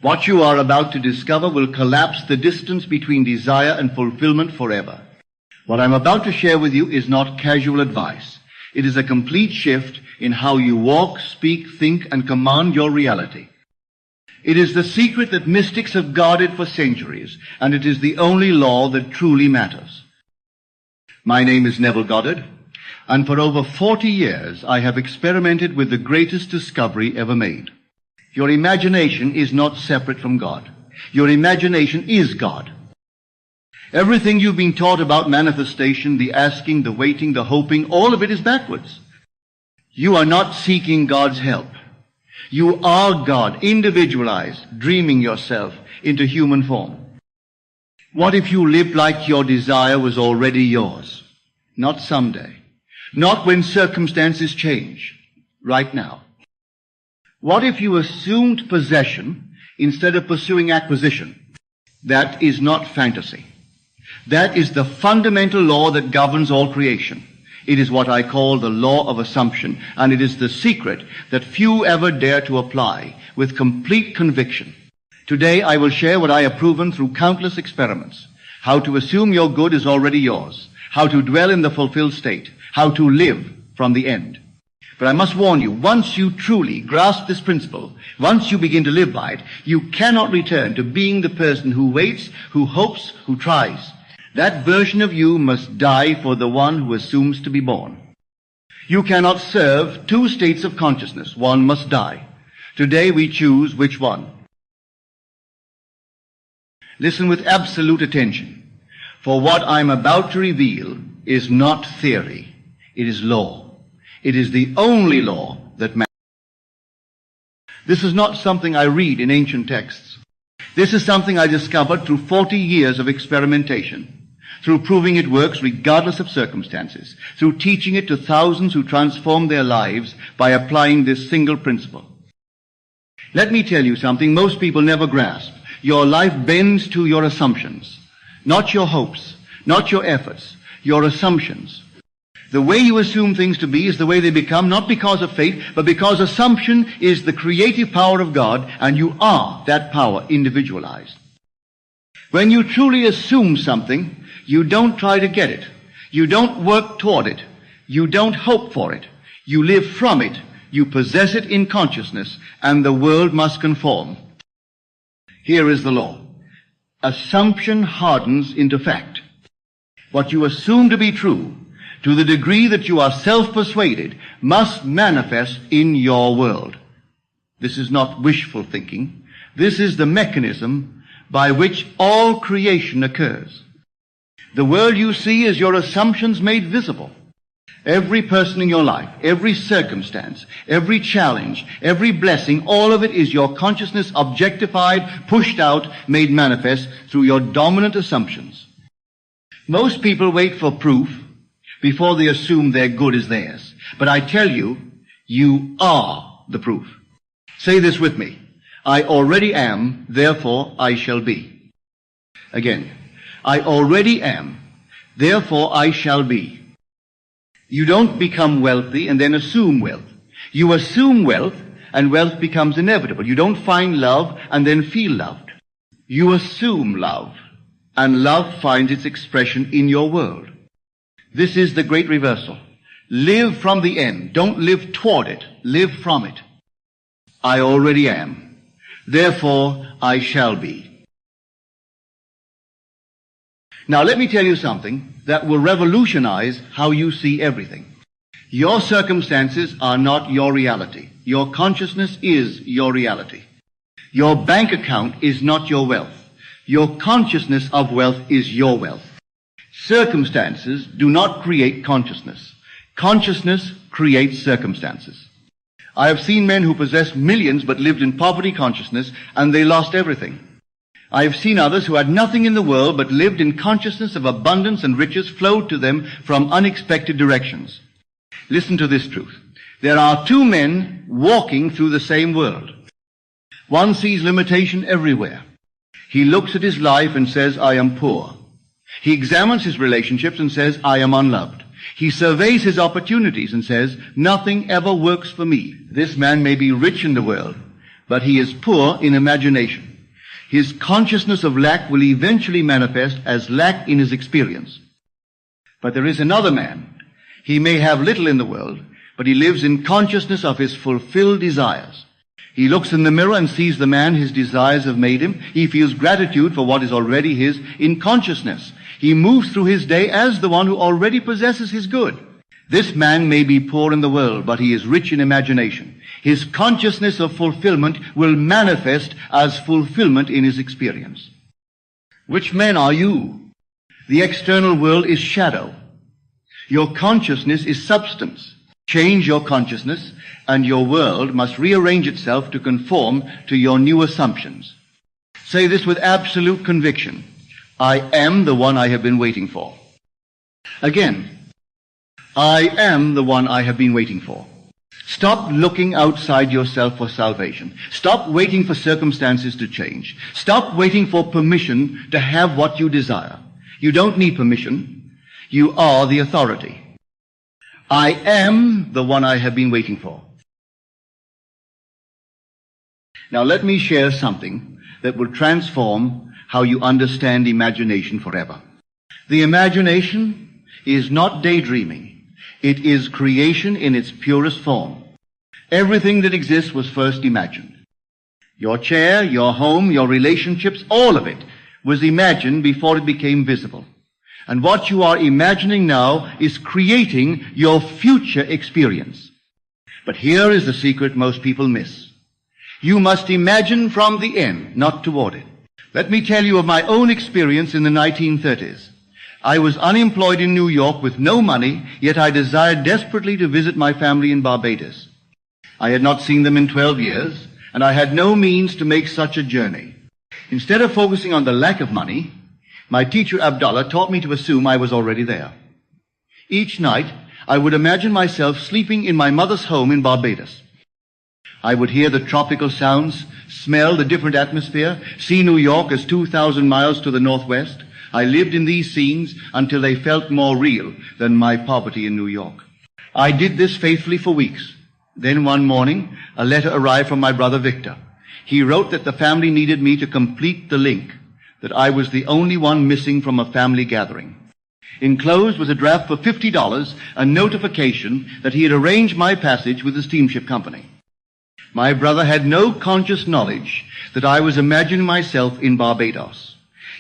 What you are about to discover will collapse the distance between desire and fulfillment forever. What I'm about to share with you is not casual advice. It is a complete shift in how you walk, speak, think, and command your reality. It is the secret that mystics have guarded for centuries, and it is the only law that truly matters. My name is Neville Goddard, and for over 40 years I have experimented with the greatest discovery ever made. Your imagination is not separate from God. Your imagination is God. Everything you've been taught about manifestation, the asking, the waiting, the hoping, all of it is backwards. You are not seeking God's help. You are God, individualized, dreaming yourself into human form. What if you lived like your desire was already yours? Not someday. Not when circumstances change. Right now. What if you assumed possession instead of pursuing acquisition? That is not fantasy. That is the fundamental law that governs all creation. It is what I call the law of assumption, and it is the secret that few ever dare to apply with complete conviction. Today I will share what I have proven through countless experiments. How to assume your good is already yours. How to dwell in the fulfilled state. How to live from the end. But I must warn you, once you truly grasp this principle, once you begin to live by it, you cannot return to being the person who waits, who hopes, who tries. That version of you must die for the one who assumes to be born. You cannot serve two states of consciousness. One must die. Today we choose which one. Listen with absolute attention, for what I'm about to reveal is not theory. It is law. It is the only law that matters. This is not something I read in ancient texts. This is something I discovered through 40 years of experimentation, through proving it works regardless of circumstances, through teaching it to thousands who transform their lives by applying this single principle. Let me tell you something most people never grasp. Your life bends to your assumptions, not your hopes, not your efforts, your assumptions. The way you assume things to be is the way they become, not because of faith, but because assumption is the creative power of God, and you are that power individualized. When you truly assume something, you don't try to get it. You don't work toward it. You don't hope for it. You live from it. You possess it in consciousness, and the world must conform. Here is the law. Assumption hardens into fact. What you assume to be true, to the degree that you are self-persuaded, must manifest in your world. This is not wishful thinking. This is the mechanism by which all creation occurs. The world you see is your assumptions made visible. Every person in your life, every circumstance, every challenge, every blessing, all of it is your consciousness objectified, pushed out, made manifest through your dominant assumptions. Most people wait for proof before they assume their good is theirs. But I tell you, you are the proof. Say this with me. I already am, therefore I shall be. Again. I already am, therefore I shall be. You don't become wealthy and then assume wealth. You assume wealth, and wealth becomes inevitable. You don't find love and then feel loved. You assume love, and love finds its expression in your world. This is the great reversal. Live from the end. Don't live toward it. Live from it. I already am. Therefore, I shall be. Now let me tell you something that will revolutionize how you see everything. Your circumstances are not your reality. Your consciousness is your reality. Your bank account is not your wealth. Your consciousness of wealth is your wealth. Circumstances do not create consciousness. Consciousness creates circumstances. I have seen men who possessed millions but lived in poverty consciousness, and they lost everything. I have seen others who had nothing in the world but lived in consciousness of abundance, and riches flowed to them from unexpected directions. Listen to this truth. There are two men walking through the same world. One sees limitation everywhere. He looks at his life and says, I am poor. He examines his relationships and says, I am unloved. He surveys his opportunities and says, nothing ever works for me. This man may be rich in the world, but he is poor in imagination. His consciousness of lack will eventually manifest as lack in his experience. But there is another man. He may have little in the world, but he lives in consciousness of his fulfilled desires. He looks in the mirror and sees the man his desires have made him. He feels gratitude for what is already his in consciousness. He moves through his day as the one who already possesses his good. This man may be poor in the world, but he is rich in imagination. His consciousness of fulfillment will manifest as fulfillment in his experience. Which man are you? The external world is shadow. Your consciousness is substance. Change your consciousness, and your world must rearrange itself to conform to your new assumptions. Say this with absolute conviction. I am the one I have been waiting for. Again, I am the one I have been waiting for. Stop looking outside yourself for salvation. Stop waiting for circumstances to change. Stop waiting for permission to have what you desire. You don't need permission. You are the authority. I am the one I have been waiting for. Now let me share something that will transform how you understand imagination forever. The imagination is not daydreaming. It is creation in its purest form. Everything that exists was first imagined. Your chair, your home, your relationships, all of it was imagined before it became visible. And what you are imagining now is creating your future experience. But here is the secret most people miss. You must imagine from the end, not toward it. Let me tell you of my own experience in the 1930s. I was unemployed in New York with no money, yet I desired desperately to visit my family in Barbados. I had not seen them in 12 years, and I had no means to make such a journey. Instead of focusing on the lack of money, my teacher Abdullah taught me to assume I was already there. Each night, I would imagine myself sleeping in my mother's home in Barbados. I would hear the tropical sounds, smell the different atmosphere, see New York as 2,000 miles to the northwest. I lived in these scenes until they felt more real than my poverty in New York. I did this faithfully for weeks. Then one morning, a letter arrived from my brother Victor. He wrote that the family needed me to complete the link, that I was the only one missing from a family gathering. Enclosed was a draft for $50, a notification that he had arranged my passage with the steamship company. My brother had no conscious knowledge that I was imagining myself in Barbados.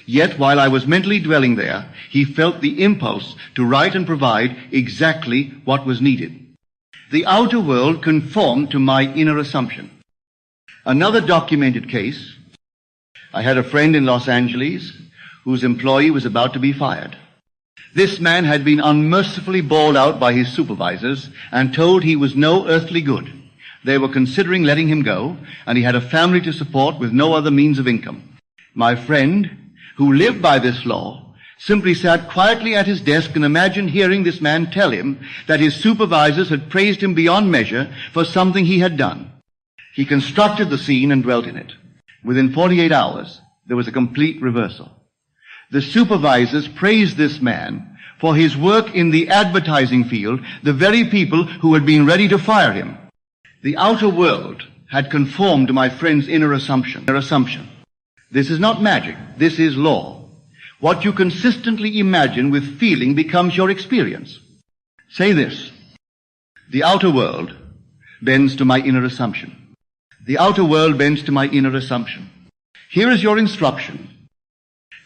Yet while I was mentally dwelling there, he felt the impulse to write and provide exactly what was needed. The outer world conformed to my inner assumption. Another documented case, I had a friend in Los Angeles whose employee was about to be fired. This man had been unmercifully bawled out by his supervisors and told he was no earthly good. They were considering letting him go, and he had a family to support with no other means of income. My friend, who lived by this law, simply sat quietly at his desk and imagined hearing this man tell him that his supervisors had praised him beyond measure for something he had done. He constructed the scene and dwelt in it. Within 48 hours, there was a complete reversal. The supervisors praised this man for his work in the advertising field, the very people who had been ready to fire him. The outer world had conformed to my friend's inner assumption. This is not magic. This is law. What you consistently imagine with feeling becomes your experience. Say this. The outer world bends to my inner assumption. The outer world bends to my inner assumption. Here is your instruction.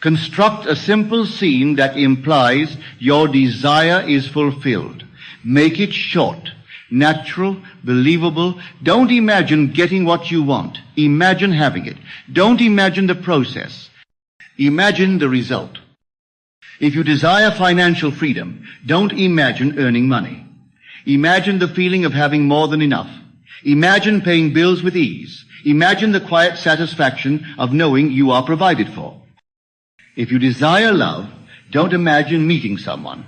Construct a simple scene that implies your desire is fulfilled. Make it short, natural, believable. Don't imagine getting what you want. Imagine having it. Don't imagine the process. Imagine the result. If you desire financial freedom, don't imagine earning money. Imagine the feeling of having more than enough. Imagine paying bills with ease. Imagine the quiet satisfaction of knowing you are provided for. If you desire love, don't imagine meeting someone.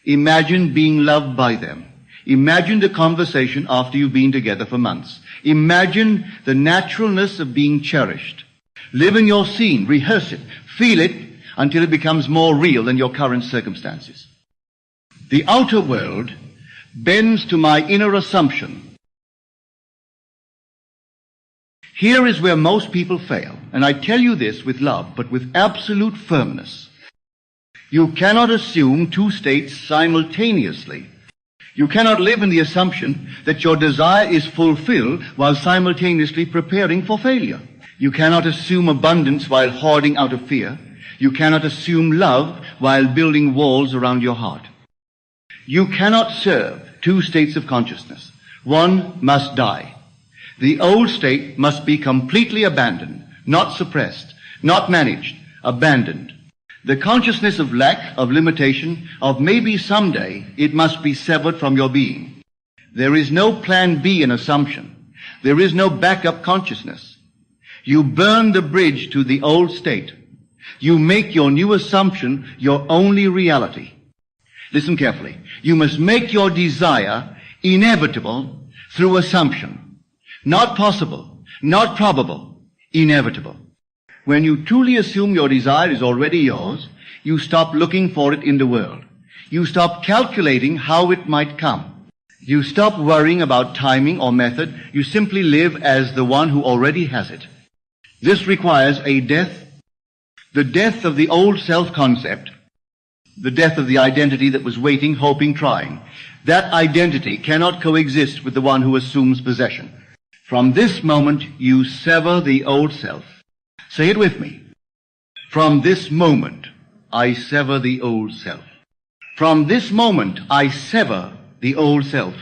Imagine being loved by them. Imagine the conversation after you've been together for months. Imagine the naturalness of being cherished. Live in your scene, rehearse it, feel it until it becomes more real than your current circumstances. The outer world bends to my inner assumption. Here is where most people fail, and I tell you this with love, but with absolute firmness. You cannot assume two states simultaneously. You cannot live in the assumption that your desire is fulfilled while simultaneously preparing for failure. You cannot assume abundance while hoarding out of fear. You cannot assume love while building walls around your heart. You cannot serve two states of consciousness. One must die. The old state must be completely abandoned, not suppressed, not managed, abandoned. The consciousness of lack, of limitation, of maybe someday, it must be severed from your being. There is no plan B in assumption. There is no backup consciousness. You burn the bridge to the old state. You make your new assumption your only reality. Listen carefully. You must make your desire inevitable through assumption. Not possible, not probable, inevitable. When you truly assume your desire is already yours, you stop looking for it in the world. You stop calculating how it might come. You stop worrying about timing or method. You simply live as the one who already has it. This requires a death, the death of the old self-concept, the death of the identity that was waiting, hoping, trying. That identity cannot coexist with the one who assumes possession. From this moment, you sever the old self. Say it with me. From this moment, I sever the old self. From this moment, I sever the old self.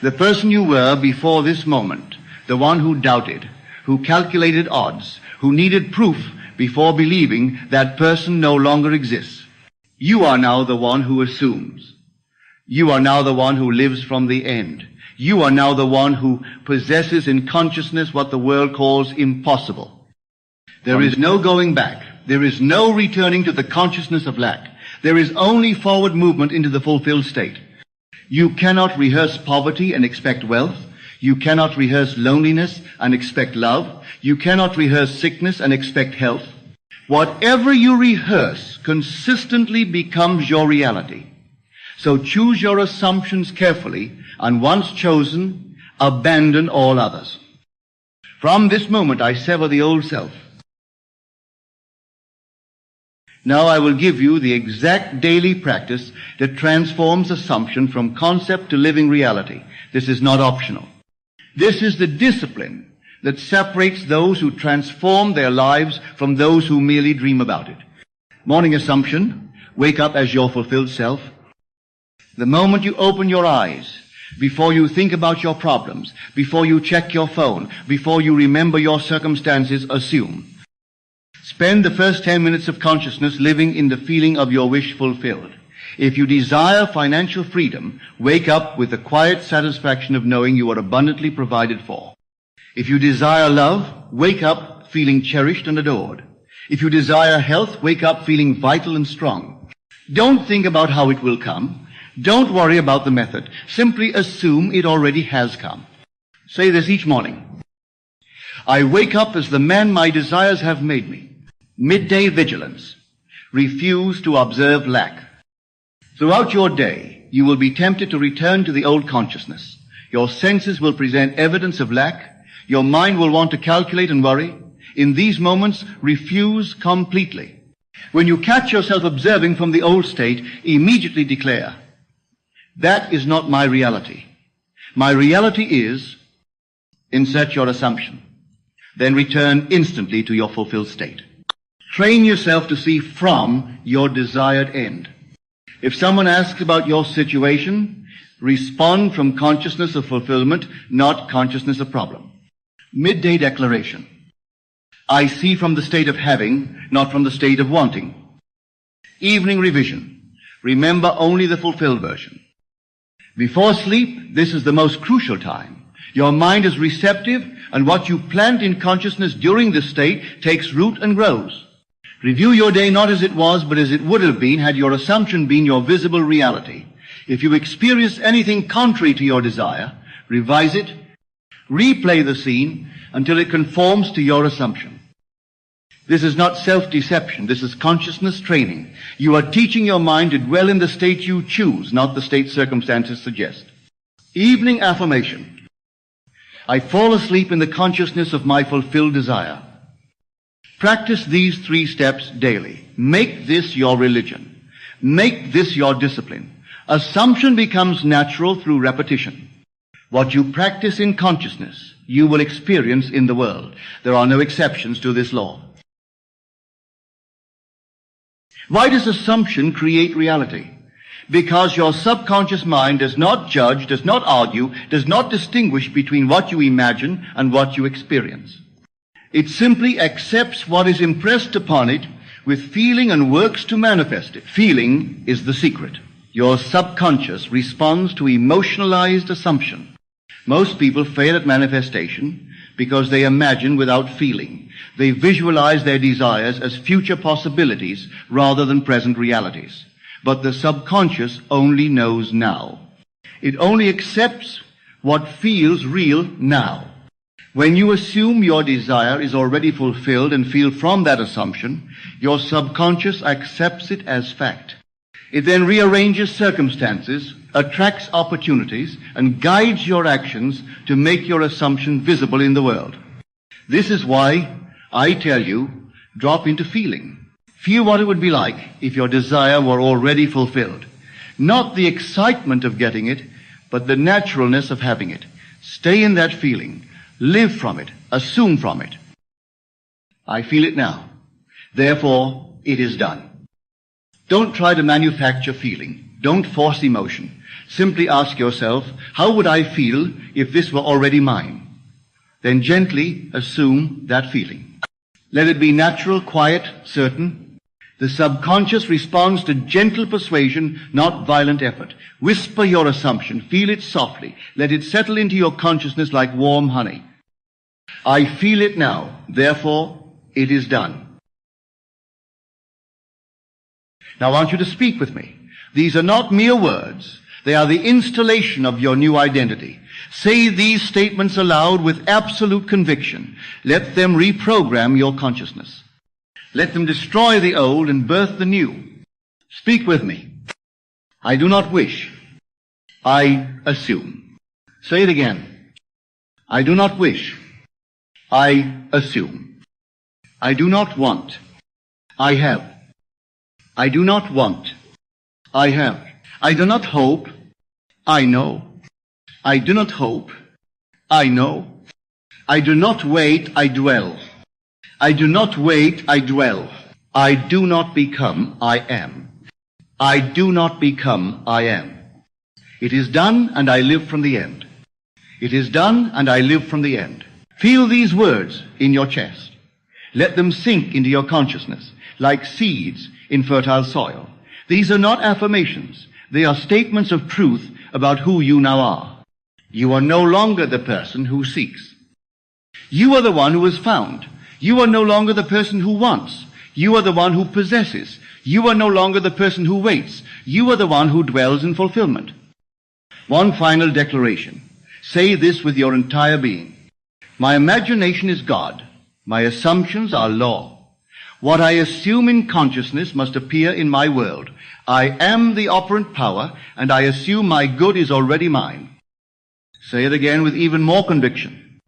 The person you were before this moment, the one who doubted, who calculated odds, who needed proof before believing, that person no longer exists. You are now the one who assumes. You are now the one who lives from the end. You are now the one who possesses in consciousness what the world calls impossible. There is no going back. There is no returning to the consciousness of lack. There is only forward movement into the fulfilled state. You cannot rehearse poverty and expect wealth. You cannot rehearse loneliness and expect love. You cannot rehearse sickness and expect health. Whatever you rehearse consistently becomes your reality. So choose your assumptions carefully, and once chosen, abandon all others. From this moment, I sever the old self. Now I will give you the exact daily practice that transforms assumption from concept to living reality. This is not optional. This is the discipline that separates those who transform their lives from those who merely dream about it. Morning assumption, wake up as your fulfilled self. The moment you open your eyes, before you think about your problems, before you check your phone, before you remember your circumstances, assume. Spend the first 10 minutes of consciousness living in the feeling of your wish fulfilled. If you desire financial freedom, wake up with the quiet satisfaction of knowing you are abundantly provided for. If you desire love, wake up feeling cherished and adored. If you desire health, wake up feeling vital and strong. Don't think about how it will come. Don't worry about the method. Simply assume it already has come. Say this each morning. I wake up as the man my desires have made me. Midday vigilance. Refuse to observe lack. Throughout your day, you will be tempted to return to the old consciousness. Your senses will present evidence of lack. Your mind will want to calculate and worry. In these moments, refuse completely. When you catch yourself observing from the old state, immediately declare, that is not my reality. My reality is, insert your assumption. Then return instantly to your fulfilled state. Train yourself to see from your desired end. If someone asks about your situation, respond from consciousness of fulfillment, not consciousness of problem. Midday declaration. I see from the state of having, not from the state of wanting. Evening revision. Remember only the fulfilled version. Before sleep, this is the most crucial time. Your mind is receptive, and what you plant in consciousness during this state takes root and grows. Review your day not as it was, but as it would have been had your assumption been your visible reality. If you experience anything contrary to your desire, revise it, replay the scene until it conforms to your assumption. This is not self-deception. This is consciousness training. You are teaching your mind to dwell in the state you choose, not the state circumstances suggest. Evening affirmation. I fall asleep in the consciousness of my fulfilled desire. Practice these 3 steps daily. Make this your religion. Make this your discipline. Assumption becomes natural through repetition. What you practice in consciousness, you will experience in the world. There are no exceptions to this law. Why does assumption create reality? Because your subconscious mind does not judge, does not argue, does not distinguish between what you imagine and what you experience. It simply accepts what is impressed upon it with feeling and works to manifest it. Feeling is the secret. Your subconscious responds to emotionalized assumption. Most people fail at manifestation because they imagine without feeling. They visualize their desires as future possibilities rather than present realities. But the subconscious only knows now. It only accepts what feels real now. When you assume your desire is already fulfilled and feel from that assumption, your subconscious accepts it as fact. It then rearranges circumstances, attracts opportunities, and guides your actions to make your assumption visible in the world. This is why I tell you, drop into feeling. Feel what it would be like if your desire were already fulfilled. Not the excitement of getting it, but the naturalness of having it. Stay in that feeling. Live from it. Assume from it. I feel it now. Therefore, it is done. Don't try to manufacture feeling. Don't force emotion. Simply ask yourself, how would I feel if this were already mine? Then gently assume that feeling. Let it be natural, quiet, certain. The subconscious responds to gentle persuasion, not violent effort. Whisper your assumption. Feel it softly. Let it settle into your consciousness like warm honey. I feel it now. Therefore, it is done. Now I want you to speak with me. These are not mere words. They are the installation of your new identity. Say these statements aloud with absolute conviction. Let them reprogram your consciousness. Let them destroy the old and birth the new. Speak with me. I do not wish. I assume. Say it again. I do not wish. I assume. I do not want. I have. I do not want. I have. I do not hope. I know. I do not hope. I know. I do not wait. I dwell. I do not wait, I dwell. I do not become, I am. I do not become, I am. It is done, and I live from the end. It is done, and I live from the end. Feel these words in your chest. Let them sink into your consciousness, like seeds in fertile soil. These are not affirmations. They are statements of truth about who you now are. You are no longer the person who seeks. You are the one who is found. You are no longer the person who wants. You are the one who possesses. You are no longer the person who waits. You are the one who dwells in fulfillment. One final declaration. Say this with your entire being. My imagination is God. My assumptions are law. What I assume in consciousness must appear in my world. I am the operant power, and I assume my good is already mine. Say it again with even more conviction.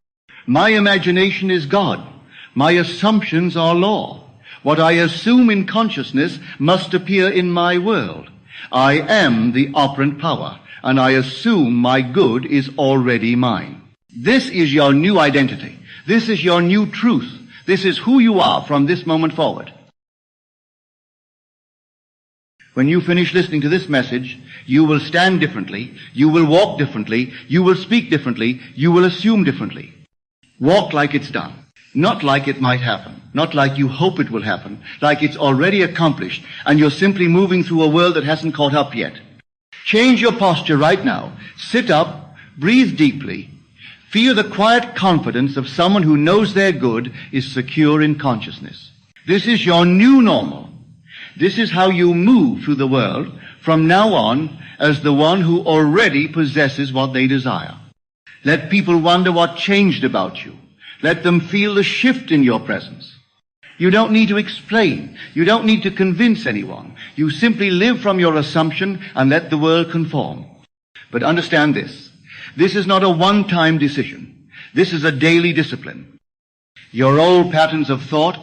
My imagination is God. My assumptions are law. What I assume in consciousness must appear in my world. I am the operant power, and I assume my good is already mine. This is your new identity. This is your new truth. This is who you are from this moment forward. When you finish listening to this message, you will stand differently, you will walk differently, you will speak differently, you will assume differently. Walk like it's done. Not like it might happen, not like you hope it will happen, like it's already accomplished and you're simply moving through a world that hasn't caught up yet. Change your posture right now. Sit up, breathe deeply, feel the quiet confidence of someone who knows their good is secure in consciousness. This is your new normal. This is how you move through the world from now on as the one who already possesses what they desire. Let people wonder what changed about you. Let them feel the shift in your presence. You don't need to explain. You don't need to convince anyone. You simply live from your assumption and let the world conform. But understand this. This is not a one-time decision. This is a daily discipline. Your old patterns of thought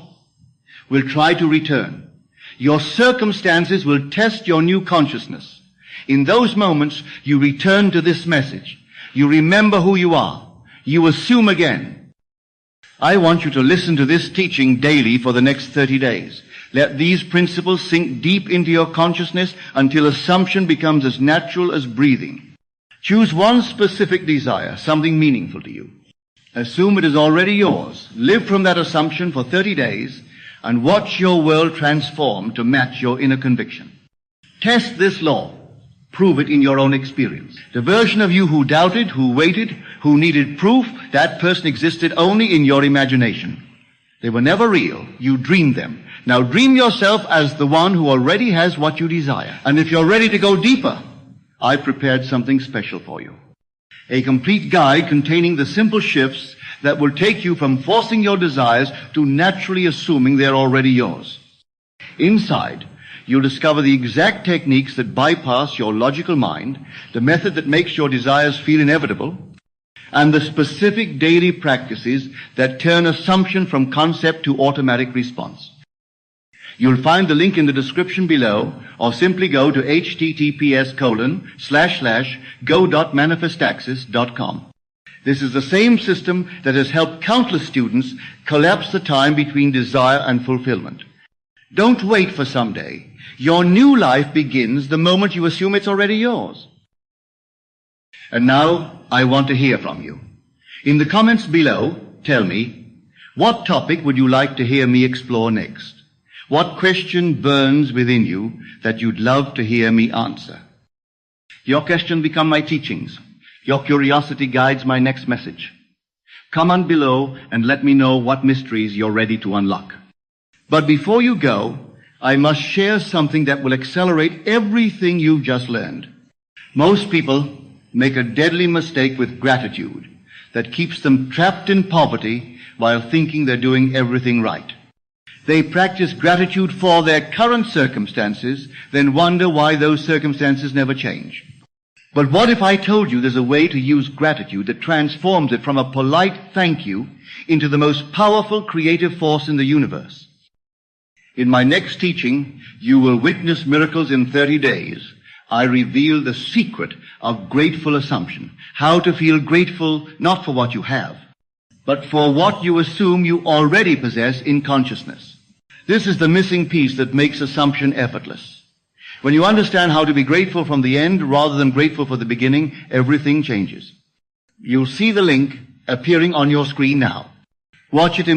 will try to return. Your circumstances will test your new consciousness. In those moments, you return to this message. You remember who you are. You assume again. I want you to listen to this teaching daily for the next 30 days. Let these principles sink deep into your consciousness until assumption becomes as natural as breathing. Choose one specific desire, something meaningful to you. Assume it is already yours. Live from that assumption for 30 days and watch your world transform to match your inner conviction. Test this law. Prove it in your own experience. The version of you who doubted, who waited, who needed proof, that person existed only in your imagination. They were never real. You dreamed them. Now dream yourself as the one who already has what you desire. And if you're ready to go deeper, I prepared something special for you. A complete guide containing the simple shifts that will take you from forcing your desires to naturally assuming they're already yours. Inside, you'll discover the exact techniques that bypass your logical mind, the method that makes your desires feel inevitable, and the specific daily practices that turn assumption from concept to automatic response. You'll find the link in the description below, or simply go to https://go.manifestaxis.com. This is the same system that has helped countless students collapse the time between desire and fulfillment. Don't wait for someday. Your new life begins the moment you assume it's already yours. And now, I want to hear from you. In the comments below, tell me, what topic would you like to hear me explore next? What question burns within you that you'd love to hear me answer? Your questions become my teachings. Your curiosity guides my next message. Comment below and let me know what mysteries you're ready to unlock. But before you go, I must share something that will accelerate everything you've just learned. Most people make a deadly mistake with gratitude that keeps them trapped in poverty while thinking they're doing everything right. They practice gratitude for their current circumstances, then wonder why those circumstances never change. But what if I told you there's a way to use gratitude that transforms it from a polite thank you into the most powerful creative force in the universe? In my next teaching, You Will Witness Miracles in 30 Days, I reveal the secret of grateful assumption, how to feel grateful not for what you have, but for what you assume you already possess in consciousness. This is the missing piece that makes assumption effortless. When you understand how to be grateful from the end rather than grateful for the beginning, everything changes. You'll see the link appearing on your screen now. Watch it in